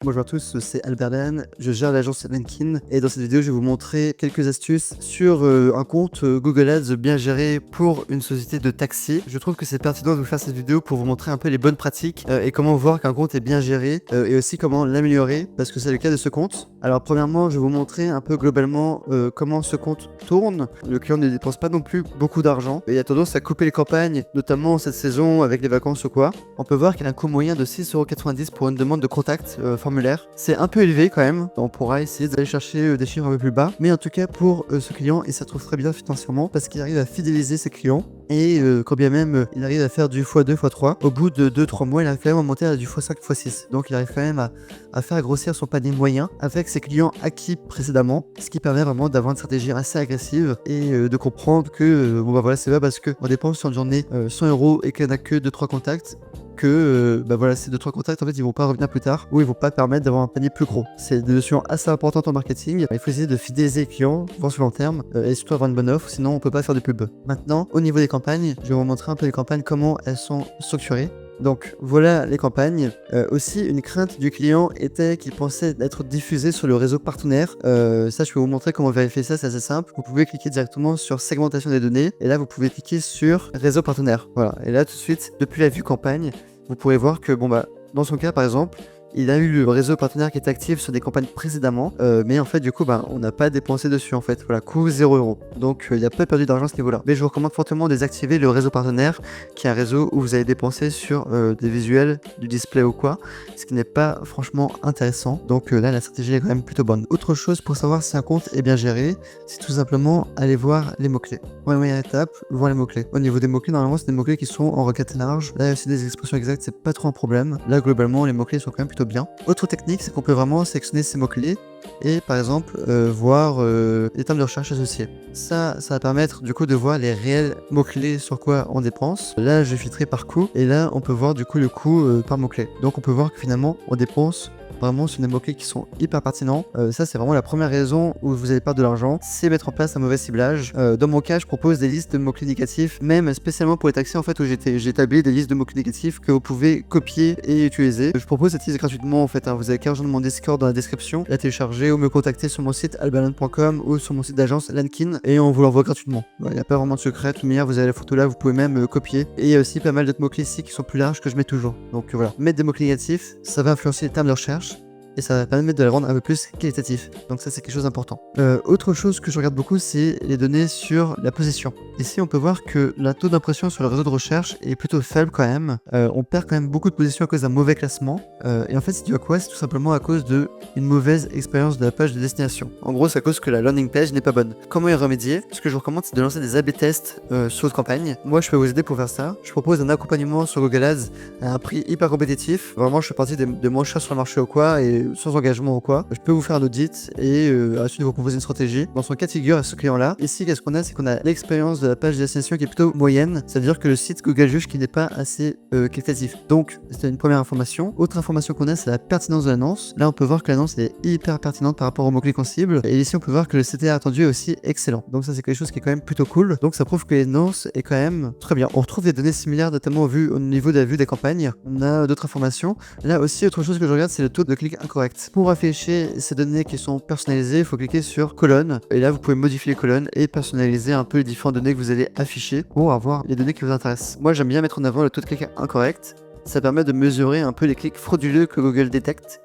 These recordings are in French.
Bonjour à tous, c'est Albert Dan, je gère l'agence Lankin et dans cette vidéo je vais vous montrer quelques astuces sur un compte Google Ads bien géré pour une société de taxi. Je trouve que c'est pertinent de vous faire cette vidéo pour vous montrer un peu les bonnes pratiques et comment voir qu'un compte est bien géré et aussi comment l'améliorer parce que c'est le cas de ce compte. Alors premièrement, je vais vous montrer un peu globalement comment ce compte tourne. Le client ne dépense pas non plus beaucoup d'argent et il a tendance à couper les campagnes, notamment cette saison avec les vacances ou quoi. On peut voir qu'il y a un coût moyen de 6,90 € pour une demande de contact formulaire. C'est un peu élevé quand même, on pourra essayer d'aller chercher des chiffres un peu plus bas, mais en tout cas pour ce client, il se trouve très bien financièrement parce qu'il arrive à fidéliser ses clients. Et quand bien même il arrive à faire du x2, x3, au bout de 2-3 mois, il arrive quand même à monter à du x5, x6. Donc il arrive quand même à faire grossir son panier moyen avec ses clients acquis précédemment, ce qui permet vraiment d'avoir une stratégie assez agressive et de comprendre que bon bah voilà, c'est pas parce qu'on dépense sur une journée 100 € et qu'il n'y en a que 2-3 contacts que bah voilà, ces 2-3 contacts en fait ils vont pas revenir plus tard ou ils vont pas permettre d'avoir un panier plus gros. C'est des notions assez importantes en marketing. Il faut essayer de fidéliser les clients, voir sur long terme et surtout avoir une bonne offre, sinon on peut pas faire de pub. Maintenant, au niveau des campagnes, je vais vous montrer un peu les campagnes, comment elles sont structurées. Donc voilà les campagnes. Aussi une crainte du client était qu'il pensait être diffusé sur le réseau partenaire. Ça je vais vous montrer comment vérifier ça, c'est assez simple. Vous pouvez cliquer directement sur segmentation des données et là vous pouvez cliquer sur réseau partenaire. Voilà, et là tout de suite, depuis la vue campagne, vous pourrez voir que bon bah dans son cas par exemple, il a eu le réseau partenaire qui est actif sur des campagnes précédemment, mais en fait du coup on n'a pas dépensé dessus en fait, voilà, coût 0 €. Donc il n'a pas perdu d'argent à ce niveau là. Mais je vous recommande fortement de désactiver le réseau partenaire, qui est un réseau où vous allez dépenser sur des visuels, du display ou quoi, ce qui n'est pas franchement intéressant. Donc là la stratégie est quand même plutôt bonne. Autre chose pour savoir si un compte est bien géré, c'est tout simplement aller voir les mots-clés. Première étape, voir les mots-clés. Au niveau des mots-clés, normalement c'est des mots-clés qui sont en requête large. Là c'est des expressions exactes, c'est pas trop un problème. Là globalement les mots-clés sont quand même plutôt bien. Autre technique, c'est qu'on peut vraiment sélectionner ces mots-clés et par exemple voir les termes de recherche associés. Ça va permettre du coup de voir les réels mots-clés sur quoi on dépense. Là je vais filtrer par coût et là on peut voir du coup le coût par mot-clé. Donc on peut voir que finalement on dépense vraiment sur des mots-clés qui sont hyper pertinents. Ça c'est vraiment la première raison où vous allez perdre de l'argent, c'est mettre en place un mauvais ciblage. Dans mon cas je propose des listes de mots-clés négatifs, même spécialement pour les taxis en fait, où j'ai établi des listes de mots-clés négatifs que vous pouvez copier et utiliser. Je propose cette liste gratuitement en fait, hein. Vous avez qu'à rejoindre mon Discord dans la description, la télécharger ou me contacter sur mon site alberdan.com ou sur mon site d'agence Lankin et on vous l'envoie gratuitement. Il n'y a pas vraiment de secret, de toute manière vous avez la photo là, vous pouvez même copier. Et il y a aussi pas mal d'autres mots-clés ici qui sont plus larges que je mets toujours. Donc voilà, mettre des mots-clés négatifs, ça va influencer les termes de recherche et ça va permettre de la rendre un peu plus qualitatif. Donc ça c'est quelque chose d'important. Autre chose que je regarde beaucoup, c'est les données sur la position. Ici on peut voir que la taux d'impression sur le réseau de recherche est plutôt faible quand même. On perd quand même beaucoup de positions à cause d'un mauvais classement. Et en fait c'est dû à quoi? C'est tout simplement à cause d'une mauvaise expérience de la page de destination. En gros c'est à cause que la landing page n'est pas bonne. Comment y remédier? Ce que je vous recommande c'est de lancer des A/B tests sur votre campagne. Moi je peux vous aider pour faire ça. Je propose un accompagnement sur Google Ads à un prix hyper compétitif. Vraiment je fais partie de moins cher sur le marché ou quoi, et sans engagement ou quoi. Je peux vous faire un audit et ensuite vous proposer une stratégie. Dans son cas de figure à ce client-là, ici qu'est-ce qu'on a? C'est qu'on a l'expérience de la page de destination qui est plutôt moyenne. Ça veut dire que le site Google juge qu'il n'est pas assez qualitatif. Donc c'est une première information. Autre information qu'on a, c'est la pertinence de l'annonce. Là on peut voir que l'annonce est hyper pertinente par rapport aux mots-clés qu'on cible. Et ici on peut voir que le CTA attendu est aussi excellent. Donc ça c'est quelque chose qui est quand même plutôt cool. Donc ça prouve que l'annonce est quand même très bien. On retrouve des données similaires notamment au niveau de la vue des campagnes. On a d'autres informations. Là aussi autre chose que je regarde, c'est le taux de clic incorrect. Pour afficher ces données qui sont personnalisées, il faut cliquer sur colonne et là vous pouvez modifier les colonnes et personnaliser un peu les différentes données que vous allez afficher pour avoir les données qui vous intéressent. Moi j'aime bien mettre en avant le taux de clic incorrect. Ça permet de mesurer un peu les clics frauduleux que Google détecte,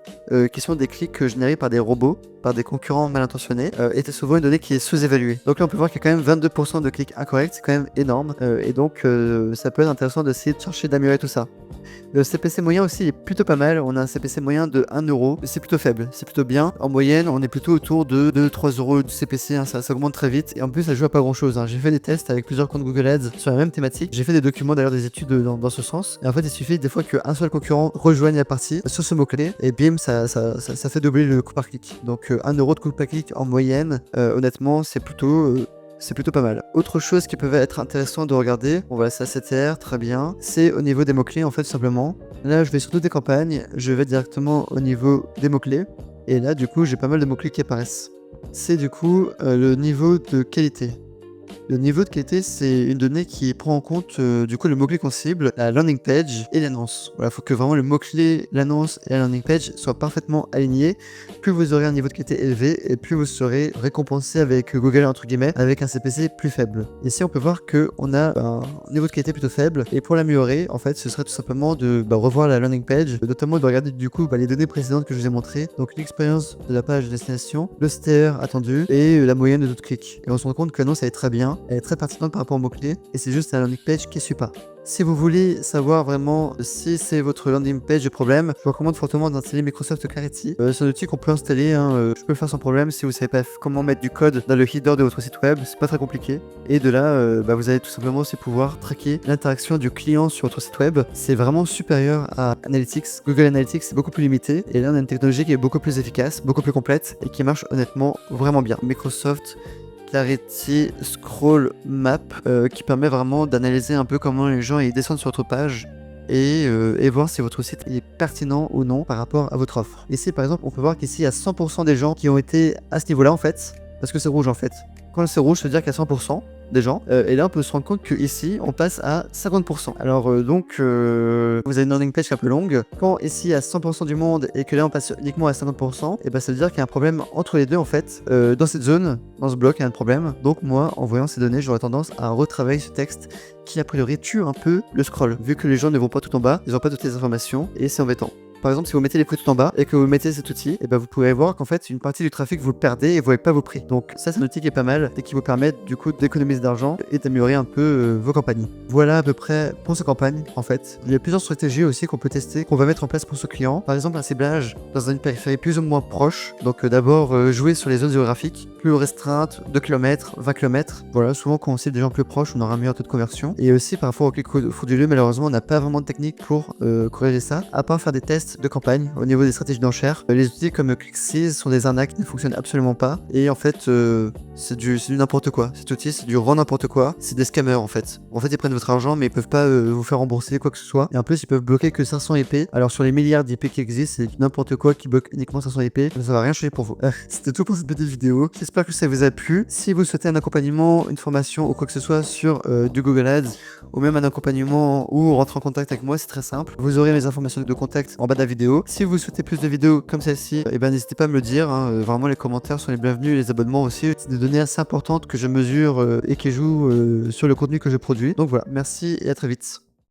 qui sont des clics générés par des robots, par des concurrents mal intentionnés, et c'est souvent une donnée qui est sous-évaluée. Donc là on peut voir qu'il y a quand même 22% de clics incorrects, c'est quand même énorme, et donc ça peut être intéressant d'essayer de chercher d'améliorer tout ça. Le CPC moyen aussi est plutôt pas mal, on a un CPC moyen de 1 €, c'est plutôt faible, c'est plutôt bien. En moyenne on est plutôt autour de 2-3 € de CPC, hein, ça augmente très vite, et en plus ça joue à pas grand chose, hein. J'ai fait des tests avec plusieurs comptes Google Ads sur la même thématique, j'ai fait des documents d'ailleurs, des études dans ce sens, et en fait il suffit des fois qu'un seul concurrent rejoigne la partie sur ce mot-clé, et bim, ça fait doubler le coût par clic. Donc 1 € de coût par clic en moyenne, honnêtement c'est plutôt pas mal. Autre chose qui peut être intéressant de regarder, on va laisser CTR, très bien, c'est au niveau des mots-clés en fait, tout simplement. Là je vais sur toutes les campagnes, je vais directement au niveau des mots-clés, et là du coup j'ai pas mal de mots-clés qui apparaissent. C'est du coup le niveau de qualité. Le niveau de qualité, c'est une donnée qui prend en compte du coup le mot-clé qu'on cible, la landing page et l'annonce. Voilà, il faut que vraiment le mot-clé, l'annonce et la landing page soient parfaitement alignés. Plus vous aurez un niveau de qualité élevé et plus vous serez récompensé avec Google entre guillemets avec un CPC plus faible. Ici on peut voir qu'on a un niveau de qualité plutôt faible et pour l'améliorer en fait ce serait tout simplement de revoir la landing page, notamment de regarder du coup les données précédentes que je vous ai montrées, donc l'expérience de la page de destination, le CTR attendu et la moyenne de taux de clic. Et on se rend compte que l'annonce elle est très bien, elle est très pertinente par rapport aux mots-clés et c'est juste la landing page qui ne suit pas. Si vous voulez savoir vraiment si c'est votre landing page le problème, je vous recommande fortement d'installer Microsoft Clarity. C'est un outil qu'on peut installer, je peux le faire sans problème si vous savez pas comment mettre du code dans le header de votre site web, c'est pas très compliqué. Et de là, vous allez tout simplement aussi pouvoir traquer l'interaction du client sur votre site web. C'est vraiment supérieur à Analytics. Google Analytics c'est beaucoup plus limité et là on a une technologie qui est beaucoup plus efficace, beaucoup plus complète et qui marche honnêtement vraiment bien. Microsoft Clarity Scroll Map qui permet vraiment d'analyser un peu comment les gens ils descendent sur votre page et voir si votre site est pertinent ou non par rapport à votre offre. Ici par exemple on peut voir qu'ici il y a 100% des gens qui ont été à ce niveau là en fait, parce que c'est rouge en fait. Quand c'est rouge ça veut dire qu'il y a 100% des gens et là on peut se rendre compte que ici on passe à 50%. Alors vous avez une landing page un peu longue. Quand ici il y a 100% du monde et que là on passe uniquement à 50%, et ça veut dire qu'il y a un problème entre les deux en fait. Dans cette zone, dans ce bloc il y a un problème. Donc moi en voyant ces données j'aurais tendance à retravailler ce texte qui a priori tue un peu le scroll vu que les gens ne vont pas tout en bas, ils n'ont pas toutes les informations et c'est embêtant. Par exemple, si vous mettez les prix tout en bas et que vous mettez cet outil, vous pouvez voir qu'en fait, une partie du trafic, vous le perdez et vous voyez pas vos prix. Donc ça, c'est un outil qui est pas mal et qui vous permet du coup d'économiser d'argent et d'améliorer un peu vos campagnes. Voilà à peu près pour ces campagnes, en fait. Il y a plusieurs stratégies aussi qu'on peut tester, qu'on va mettre en place pour ce client. Par exemple, un ciblage dans une périphérie plus ou moins proche. Donc d'abord, jouer sur les zones géographiques plus restreintes, 2 km, 20 km. Voilà, souvent quand on cible des gens plus proches, on aura un meilleur taux de conversion. Et aussi par rapport au clic frauduleux, malheureusement, on n'a pas vraiment de technique pour corriger ça, à part faire des tests de campagne au niveau des stratégies d'enchères. Les outils comme ClickSees sont des arnaques qui ne fonctionnent absolument pas. Et en fait, c'est du n'importe quoi. Cet outil, c'est du rend n'importe quoi. C'est des scammers en fait. En fait, ils prennent votre argent, mais ils peuvent pas vous faire rembourser quoi que ce soit. Et en plus, ils peuvent bloquer que 500 IP. Alors sur les milliards d'IP qui existent, c'est n'importe quoi qui bloque uniquement 500 IP. Ça va rien changer pour vous. C'était tout pour cette petite vidéo. J'espère que ça vous a plu. Si vous souhaitez un accompagnement, une formation ou quoi que ce soit sur du Google Ads, ou même un accompagnement ou rentrer en contact avec moi, c'est très simple. Vous aurez mes informations de contact en bas de la vidéo. Si vous souhaitez plus de vidéos comme celle-ci, n'hésitez pas à me le dire. Vraiment, les commentaires sont les bienvenus, les abonnements aussi. C'est des données assez importantes que je mesure et qui jouent sur le contenu que je produis. Donc voilà, merci et à très vite.